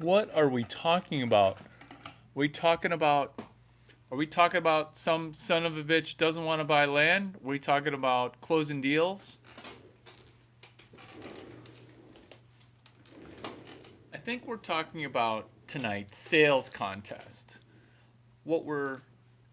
What are we talking about? We talking about are we talking about some son of a bitch doesn't want to buy land? Are we talking about closing deals? I think we're talking about tonight's sales contest. What we're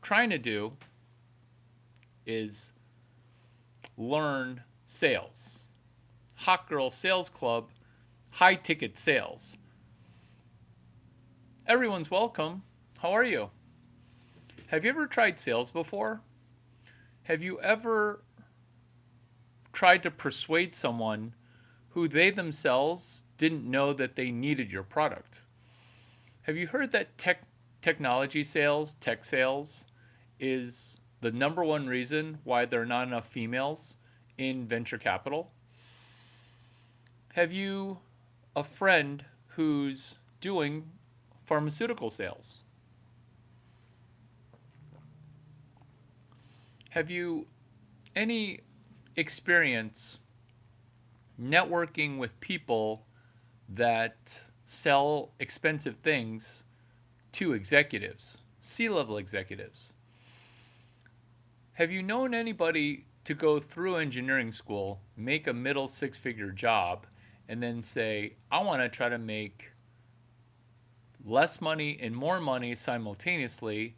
trying to do is learn sales. Hot Girl Sales Club, high ticket sales. Everyone's welcome. How are you? Have you ever tried sales before? Have you ever tried to persuade someone who they themselves didn't know that they needed your product? Have you heard that technology sales, tech sales, is the number one reason why there are not enough females in venture capital? Have you a friend who's doing pharmaceutical sales? Have you any experience networking with people that sell expensive things to executives, C-level executives? Have you known anybody to go through engineering school, make a middle six-figure job, and then say, I want to try to make less money and more money simultaneously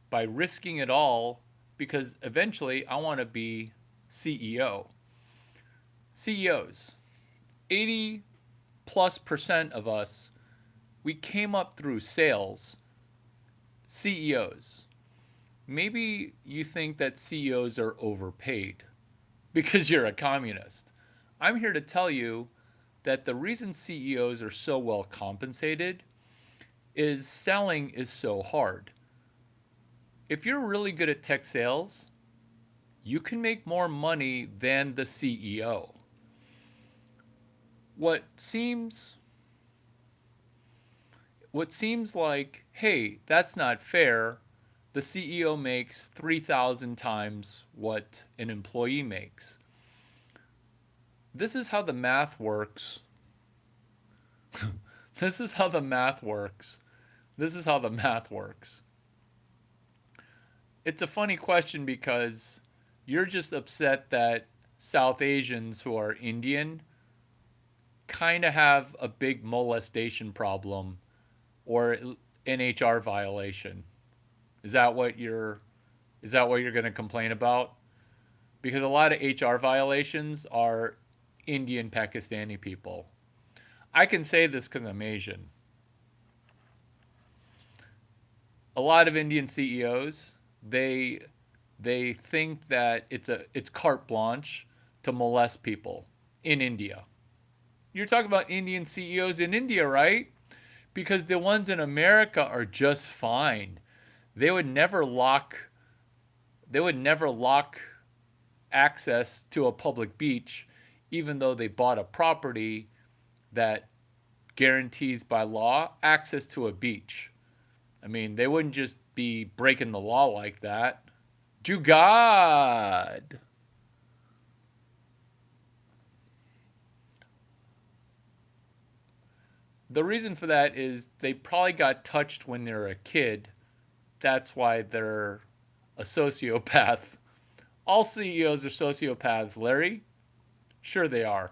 by risking it all because eventually I want to be CEO? CEOs, 80 plus percent of us, we came up through sales. CEOs. Maybe you think that CEOs are overpaid because you're a communist. I'm here to tell you that the reason CEOs are so well compensated is selling is so hard. If you're really good at tech sales, you can make more money than the CEO. What seems what seems like, hey, that's not fair. The CEO makes 3,000 times what an employee makes. This is how the math works. This is how the math works. This is how the math works. It's a funny question because you're just upset that South Asians who are Indian kind of have a big molestation problem or an HR violation. Is that what you're going to complain about? Because a lot of HR violations are Indian Pakistani people. I can say this cuz I'm Asian. A lot of Indian CEOs, they think that it's carte blanche to molest people in India. You're talking about Indian CEOs in India, right? Because the ones in America are just fine. They would never lock they would never lock access to a public beach even though they bought a property that guarantees by law access to a beach. I mean, they wouldn't just be breaking the law like that. To God. The reason for that is they probably got touched when they were a kid. That's why they're a sociopath. All CEOs are sociopaths, Larry. Sure, they are.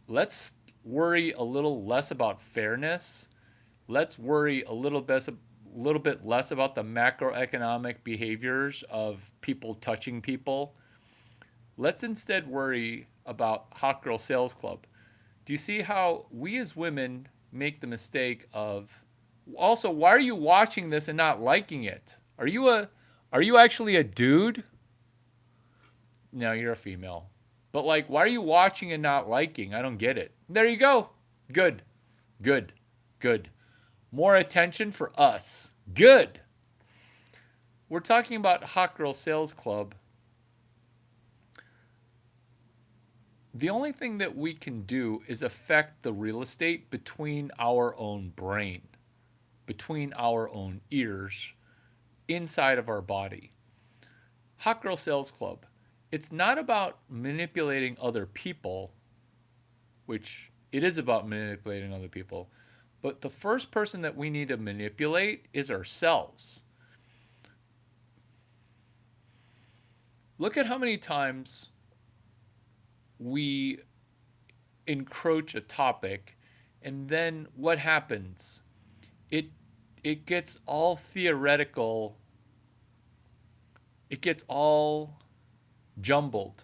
Let's worry a little less about fairness. Let's worry little bit less about the macroeconomic behaviors of people touching people. Let's instead worry about Hot Girl Sales Club. Do you see how we as women make the mistake of also why are you watching this and not liking it? Are you actually a dude? No, you're a female. But like why are you watching and not liking? I don't get it. There you go. Good. Good. Good. More attention for us. Good. We're talking about Hot Girl Sales Club. The only thing that we can do is affect the real estate between our own brain, between our own ears, inside of our body. Hot Girl Sales Club. It's not about manipulating other people. which it is about manipulating other people. But the first person that we need to manipulate is ourselves. Look at how many times we encroach a topic, and then what happens? It it gets all theoretical. It gets all jumbled.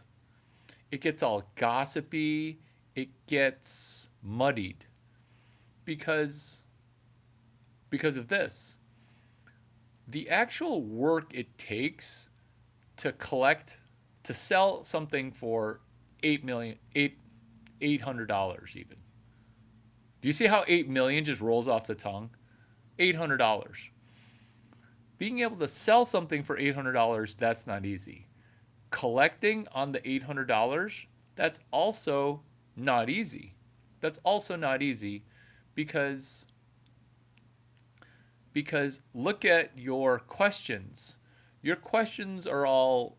It gets all gossipy. It gets muddied because because of this. The actual work it takes to collect to sell something for 8 million $800 even. Do you see how 8 million just rolls off the tongue? $800. Being able to sell something for $800, that's not easy. Collecting on the $800, that's also not easy. That's also not easy because look at your questions. Your questions are all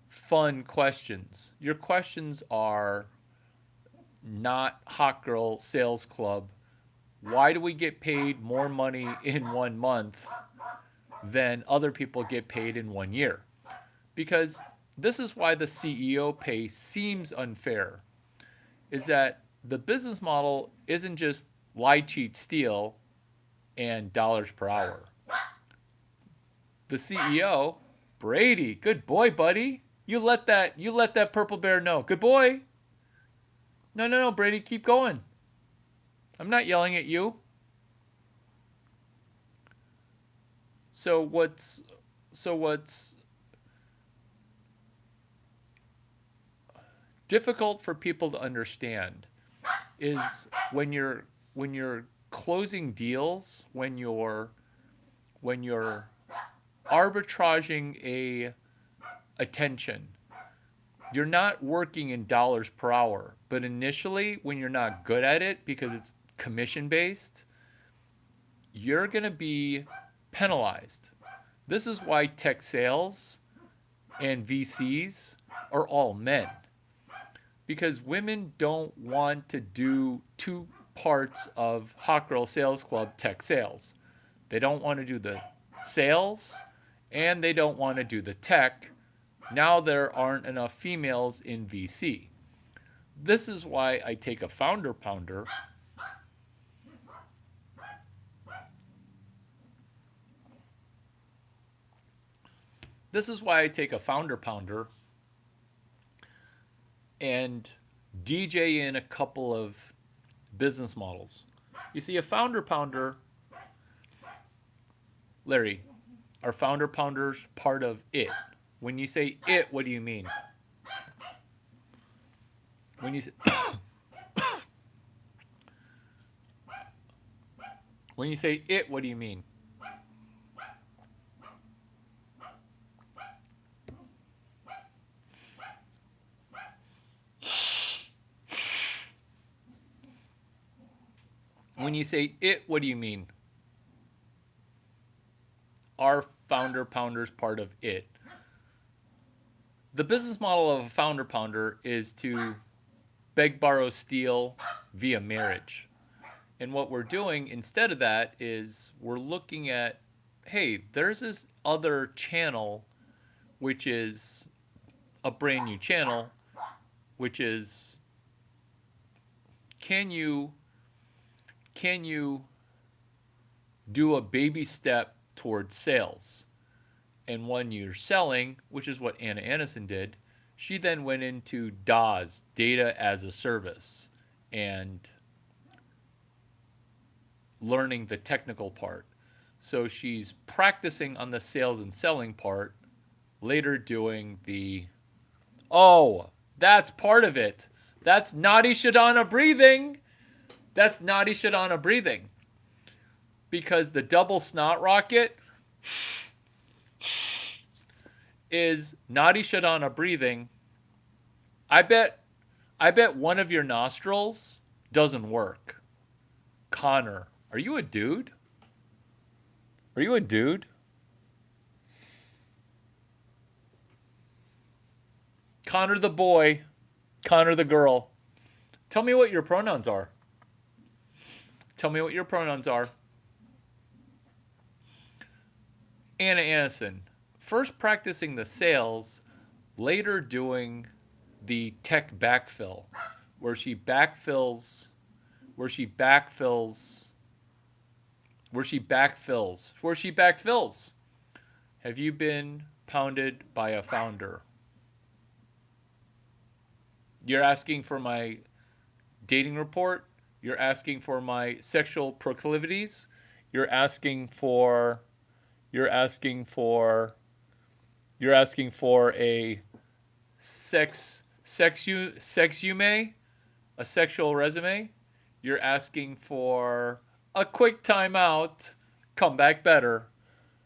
fun questions. Your questions are not hot girl sales club. Why do we get paid more money in 1 month than other people get paid in 1 year? Because this is why the CEO pay seems unfair, is that the business model isn't just lie, cheat, steal, and dollars per hour. The CEO, Brady, good boy, buddy. You let that purple bear know. Good boy. No, Brady, keep going. I'm not yelling at you. So what's difficult for people to understand is when you're closing deals, when you're arbitraging a attention. You're not working in dollars per hour, but initially when you're not good at it because it's commission based, you're going to be penalized. This is why tech sales and VCs are all men, because women don't want to do two parts of Hot Girl Sales Club tech sales. They don't want to do the sales and they don't want to do the tech. Now there aren't enough females in VC. This is why I take a founder pounder. This is why I take a founder pounder and DJ in a couple of business models. You see, a founder pounder, Larry, are founder pounders part of it? When you say it, what do you mean? When you say, when you say it, what do you mean? When you say it, what do you mean? Are founder pounders part of it? The business model of a founder pounder is to beg, borrow, steal via marriage. And what we're doing instead of that is we're looking at, hey, there's this other channel, which is a brand new channel, which is can you do a baby step towards sales? And when you're selling, which is what Anna Anderson did, she then went into DaaS, data as a service, and learning the technical part. So she's practicing on the sales and selling part, later doing the, oh, that's part of it. That's Nadi Shadana breathing. That's Nadi Shadana breathing. Because the double snot rocket is Nadi Shadana breathing. I bet one of your nostrils doesn't work. Connor, are you a dude? Are you a dude? Connor the boy. Connor the girl. Tell me what your pronouns are. Tell me what your pronouns are. Anna Anderson. First practicing the sales, later doing the tech backfill, where she backfills, where she backfills, where she backfills, where she backfills. Have you been pounded by a founder? You're asking for my dating report. You're asking for my sexual proclivities. You're asking for you're asking for you're asking for a sexume, a sexual resume. You're asking for a quick timeout, come back better.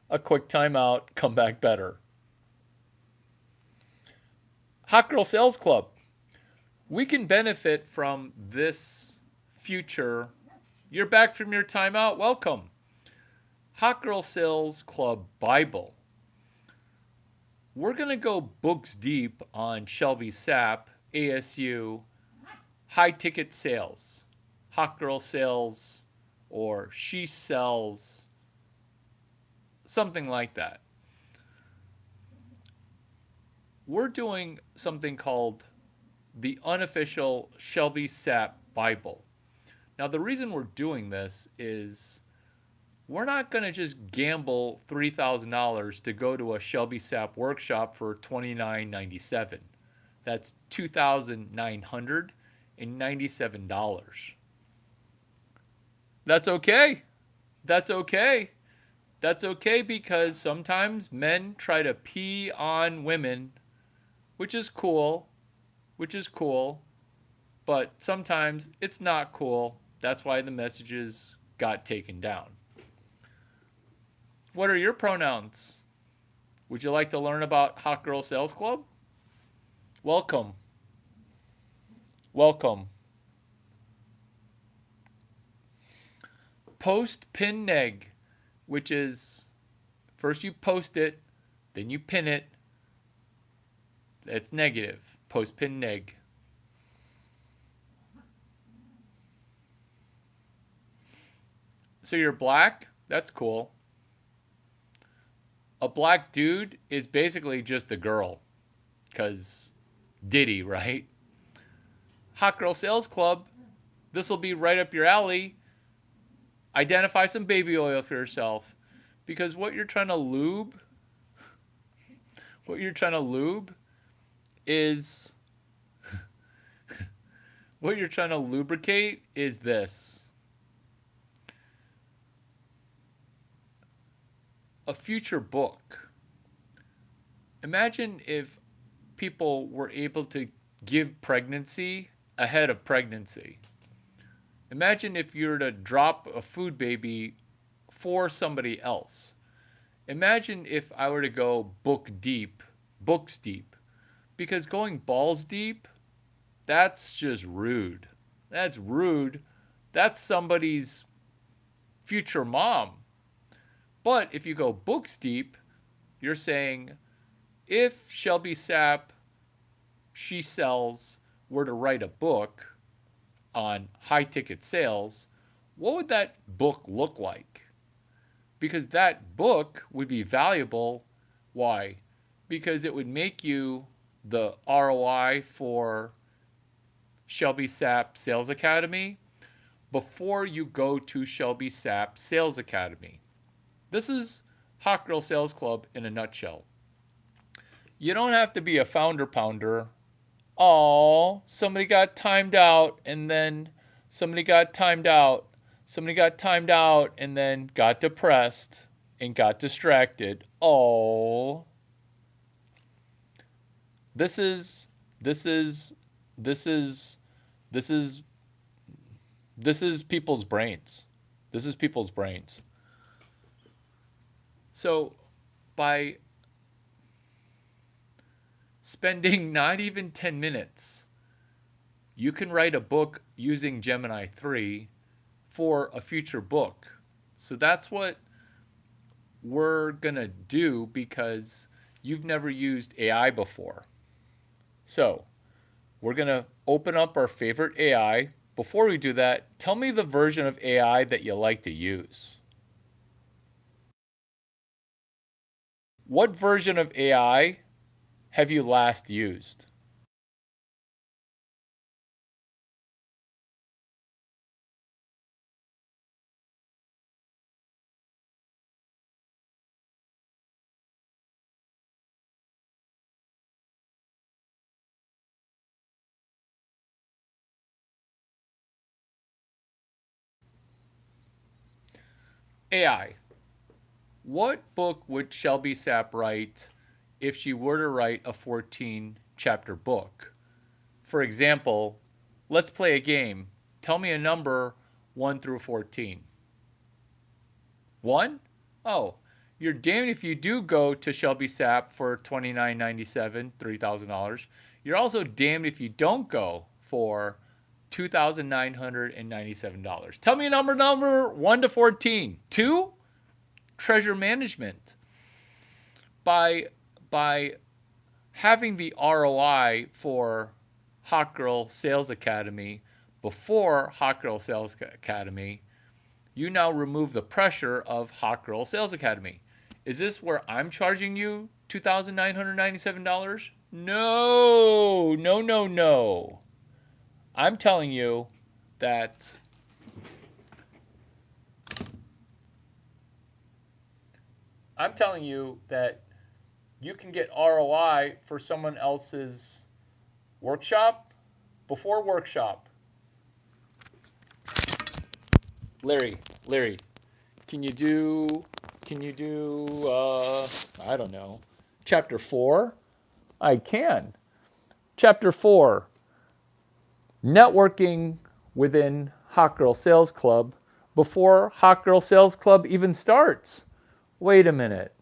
A quick timeout, come back better. Hot Girl Sales Club. We can benefit from this future. You're back from your timeout. Welcome. Hot Girl Sales Club Bible. We're going to go books deep on Shelby Sapp, ASU, high ticket sales. Hot Girl Sales, or She Sells, something like that. We're doing something called the unofficial Shelby Sapp Bible. Now, the reason we're doing this is we're not going to just gamble $3,000 to go to a Shelby Sapp workshop for $29.97. That's $2,997. That's okay. That's okay. That's okay because sometimes men try to pee on women, which is cool, but sometimes it's not cool. That's why the messages got taken down. What are your pronouns? Would you like to learn about Hot Girl Sales Club? Welcome. Welcome. Post pin neg, which is first you post it, then you pin it. That's negative. Post pin neg. So you're black? That's cool. A black dude is basically just a girl. Because Diddy, right? Hot Girl Sales Club. This will be right up your alley. Identify some baby oil for yourself. Because what you're trying to lube is what you're trying to lubricate is this. A future book. Imagine if people were able to give pregnancy ahead of pregnancy. Imagine if you were to drop a food baby for somebody else. Imagine if I were to go books deep. Because going balls deep, that's just rude. That's rude. That's somebody's future mom. But if you go books deep, you're saying, if Shelby Sapp, She Sells, were to write a book on high ticket sales, what would that book look like? Because that book would be valuable. Why? Because it would make you the ROI for Shelby Sapp Sales Academy before you go to Shelby Sapp Sales Academy. This is Hot Girl Sales Club in a nutshell. You don't have to be a founder pounder. Oh, somebody got timed out and then somebody got timed out. Somebody got timed out and then got depressed and got distracted. Oh. This is people's brains. This is people's brains. So by spending not even 10 minutes, you can write a book using Gemini 3 for a future book. So that's what we're going to do because you've never used AI before. So We're going to open up our favorite AI. Before we do that, tell me the version of AI that you like to use. What version of AI have you last used? AI. What book would Shelby Sapp write if she were to write a 14 chapter book? For example, let's play a game. Tell me a number 1 through 14. 1? Oh, you're damned if you do go to Shelby Sapp for $29.97, $3,000. You're also damned if you don't go for $2,997. Tell me a number 1 to 14. 2? Treasure management. By having the ROI for Hot Girl Sales Academy before Hot Girl Sales Academy, you now remove the pressure of Hot Girl Sales Academy. Is this where I'm charging you $2,997? No, no, no, no. I'm telling you that I'm telling you that you can get ROI for someone else's workshop before workshop. Larry, Larry, can you do can you do I don't know. Chapter 4? I can. Chapter 4. Networking within Hot Girl Sales Club before Hot Girl Sales Club even starts. Wait a minute.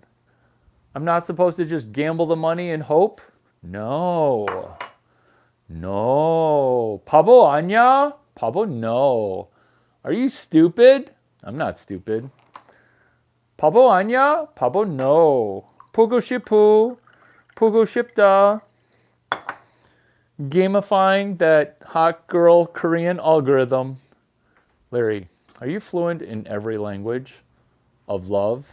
I'm not supposed to just gamble the money and hope? No. No. Pabo Anya? Pabo, no. Are you stupid? I'm not stupid. Pabo Anya? Pabo, no. Pugo Shipu. Pugo Shipda. Gamifying that hot girl Korean algorithm. Larry, are you fluent in every language of love?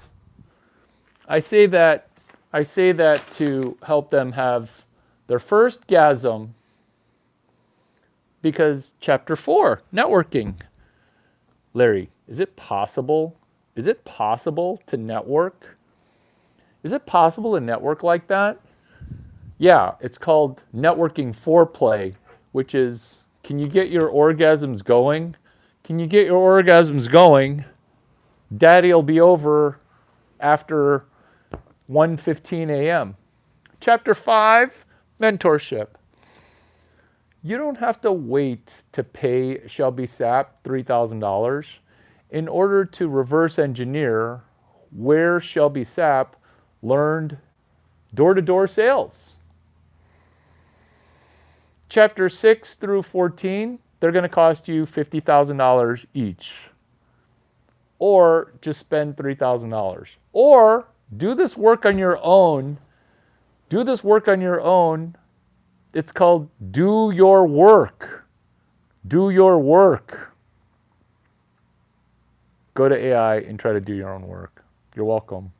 I say that to help them have their first gasm because chapter 4, networking. Larry, is it possible? Is it possible to network? Is it possible to network like that? Yeah, it's called networking foreplay, which is can you get your orgasms going? Can you get your orgasms going? Daddy'll be over after 1:15 a.m. Chapter 5, mentorship. You don't have to wait to pay Shelby Sapp $3,000 in order to reverse engineer where Shelby Sapp learned door-to-door sales. Chapter 6 through 14, they're going to cost you $50,000 each. Or just spend $3,000. Or do this work on your own. Do this work on your own. It's called do your work. Do your work. Go to AI and try to do your own work. You're welcome.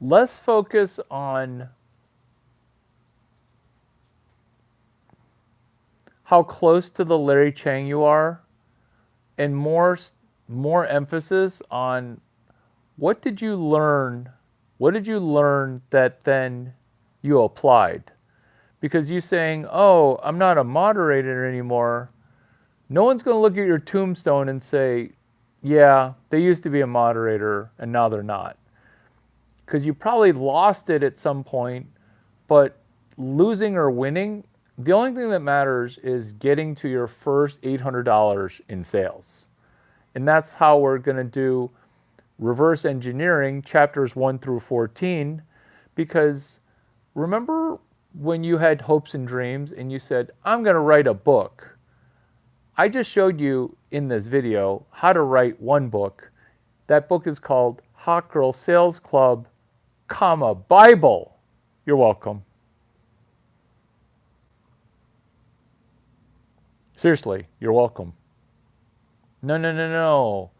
Less focus on how close to the Larry Chang you are, and more emphasis on what did you learn? What did you learn that then you applied? Because you saying, "Oh, I'm not a moderator anymore." No one's going to look at your tombstone and say, "Yeah, they used to be a moderator and now they're not." Because you probably lost it at some point, but losing or winning, the only thing that matters is getting to your first $800 in sales. And that's how we're going to do reverse engineering chapters 1 through 14. Because remember when you had hopes and dreams and you said, I'm going to write a book? I just showed you in this video how to write one book. That book is called Hot Girl Sales Club, Bible. You're welcome. Seriously, you're welcome. No, no, no, no.